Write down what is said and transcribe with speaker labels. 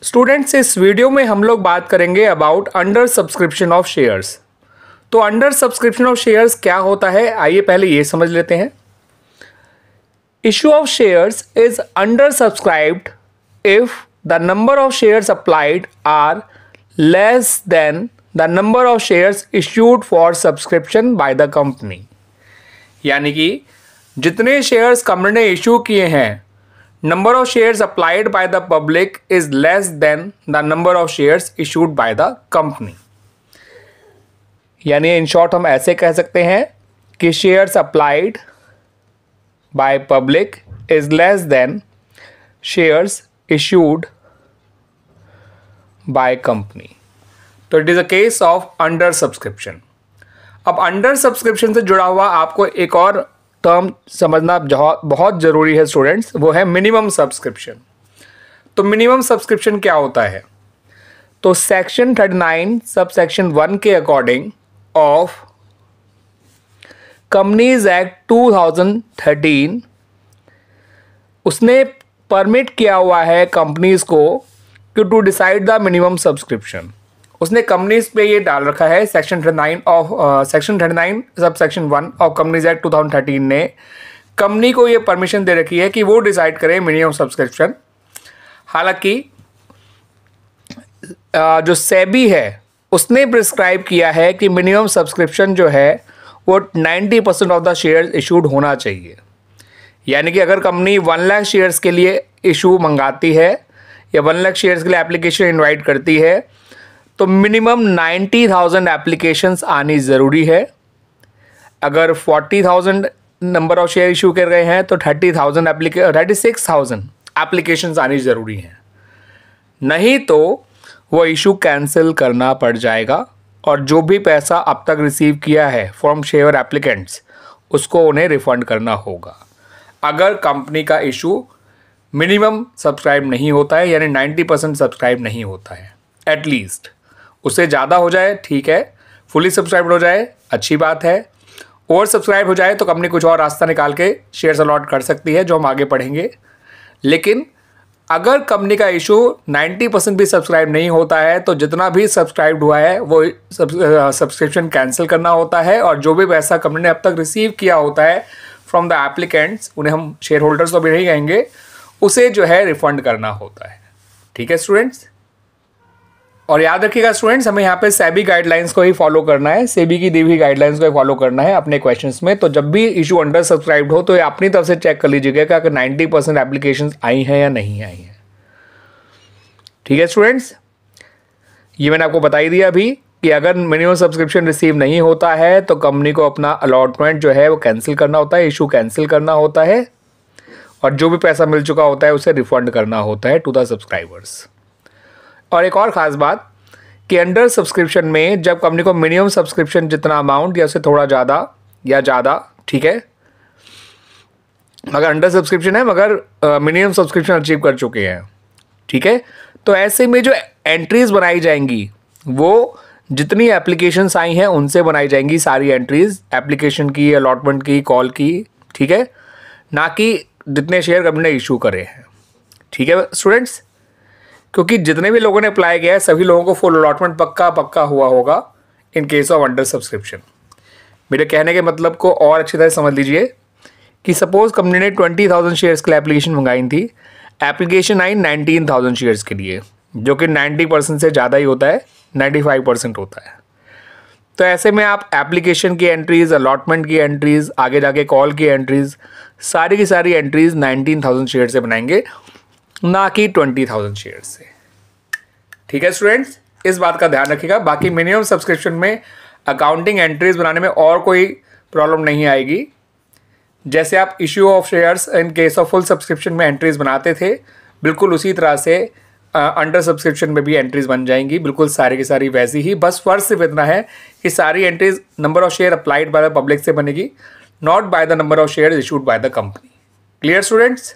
Speaker 1: Students, इस video में हम लोग बात करेंगे about under subscription of shares. तो अंडर सब्सक्रिप्शन ऑफ शेयर्स क्या होता है, आइए पहले ये समझ लेते हैं। Issue of shares is under subscribed if the number of shares applied are less than the number of shares issued for subscription by the company. यानी कि जितने शेयर्स कंपनी ने इशू किए हैं, number of shares applied by the public is less than the number of shares issued by the company। यानी in short हम ऐसे कह सकते हैं कि shares applied by public is less than shares issued by company. तो it is a case of under subscription. अब under subscription से जुड़ा हुआ आपको एक और टर्म समझना बहुत ज़रूरी है स्टूडेंट्स, वो है मिनिमम सब्सक्रिप्शन। तो मिनिमम सब्सक्रिप्शन क्या होता है? तो सेक्शन 39 सब सेक्शन 1 के अकॉर्डिंग ऑफ कंपनीज एक्ट 2013 उसने परमिट किया हुआ है कंपनीज को कि to decide the minimum subscription. उसने कंपनीज पे ये डाल रखा है section 39 sub section 1 of companies act 2013 ने कंपनी को ये परमिशन दे रखी है कि वो डिसाइड करे मिनिमम सब्सक्रिप्शन। हालांकि जो सेबी है उसने प्रिस्क्राइब किया है कि मिनिमम सब्सक्रिप्शन जो है वो 90% ऑफ द शेयर्स इशूड होना चाहिए। यानी कि अगर कंपनी 1 लाख शेयर्स के लिए इशू मंगाती है या 1 लाख शेयर्स के लिए एप्लीकेशन इनवाइट करती है तो मिनिमम 90,000 एप्लीकेशंस आनी ज़रूरी है। अगर 40,000 नंबर ऑफ शेयर इशू कर गए हैं तो 36,000 एप्लीकेशंस आनी ज़रूरी हैं, नहीं तो वो इशू कैंसिल करना पड़ जाएगा और जो भी पैसा अब तक रिसीव किया है फ्रॉम शेयर एप्लीकेंट्स उसको उन्हें रिफ़ंड करना होगा। अगर कंपनी का इशू मिनिमम सब्सक्राइब नहीं होता है, यानी 90% सब्सक्राइब नहीं होता है, एटलीस्ट उससे ज़्यादा हो जाए ठीक है, फुली सब्सक्राइब हो जाए अच्छी बात है, ओवर सब्सक्राइब हो जाए तो कंपनी कुछ और रास्ता निकाल के शेयर्स अलॉट कर सकती है, जो हम आगे पढ़ेंगे। लेकिन अगर कंपनी का इशू 90% भी सब्सक्राइब नहीं होता है तो जितना भी सब्सक्राइब हुआ है वो सब्सक्रिप्शन कैंसिल करना होता है और जो भी पैसा कंपनी ने अब तक रिसीव किया होता है फ्रॉम द एप्लीकेंट्स, उन्हें हम शेयर होल्डर्स तो भी नहीं कहेंगे, उसे जो है रिफंड करना होता है। ठीक है स्टूडेंट्स, और याद रखिएगा स्टूडेंट्स, हमें यहाँ पे सेबी गाइडलाइंस को ही फॉलो करना है, सेबी की दी हुई गाइडलाइंस को ही फॉलो करना है अपने क्वेश्चंस में। तो जब भी इशू अंडर सब्सक्राइब्ड हो तो ये अपनी तरफ से चेक कर लीजिएगा कि 90% एप्लीकेशंस आई हैं या नहीं आई हैं। ठीक है स्टूडेंट्स, ये मैंने आपको बता ही दिया अभी कि अगर मिनिमम सब्सक्रिप्शन रिसीव नहीं होता है तो कंपनी को अपना अलॉटमेंट जो है वो कैंसिल करना होता है, इशू कैंसिल करना होता है और जो भी पैसा मिल चुका होता है उसे रिफंड करना होता है टू द सब्सक्राइबर्स। और एक और ख़ास बात कि अंडर सब्सक्रिप्शन में जब कंपनी को मिनिमम सब्सक्रिप्शन जितना अमाउंट या उससे थोड़ा ज़्यादा ठीक है, मगर अंडर सब्सक्रिप्शन है मगर मिनिमम सब्सक्रिप्शन अचीव कर चुके हैं, ठीक है, तो ऐसे में जो एंट्रीज़ बनाई जाएंगी वो जितनी एप्लीकेशंस आई हैं उनसे बनाई जाएंगी सारी एंट्रीज़, एप्लीकेशन की, अलॉटमेंट की, कॉल की, ठीक है, ना कि जितने शेयर कंपनी ने इशू करे हैं। ठीक है स्टूडेंट्स, क्योंकि जितने भी लोगों ने अप्लाई किया है सभी लोगों को फुल अलॉटमेंट पक्का हुआ होगा in case of under subscription. मेरे कहने के मतलब को और अच्छी तरह समझ लीजिए कि सपोज कंपनी ने 20,000 शेयर्स के लिए एप्लीकेशन मंगाई थी, एप्लीकेशन आई 19,000 शेयर्स के लिए, जो कि 90% से ज़्यादा ही होता है, 95% होता है। तो ऐसे में आप एप्लीकेशन की एंट्रीज़, अलॉटमेंट की एंट्रीज़, आगे जाके कॉल की एंट्रीज़, सारी की सारी एंट्रीज़ 19,000 शेयर से बनाएंगे, ना कि 20,000 शेयर से। ठीक है स्टूडेंट्स, इस बात का ध्यान रखिएगा। बाकी मिनिमम सब्सक्रिप्शन में अकाउंटिंग एंट्रीज बनाने में और कोई प्रॉब्लम नहीं आएगी। जैसे आप issue of shares in case of full subscription में एंट्रीज बनाते थे, बिल्कुल उसी तरह से अंडर सब्सक्रिप्शन में भी एंट्रीज बन जाएंगी, बिल्कुल सारी की सारी वैसी ही। बस फर्क सिर्फ इतना है कि सारी entries number of share applied by the public से बनेगी, not by the number of share issued by the company. Clear students?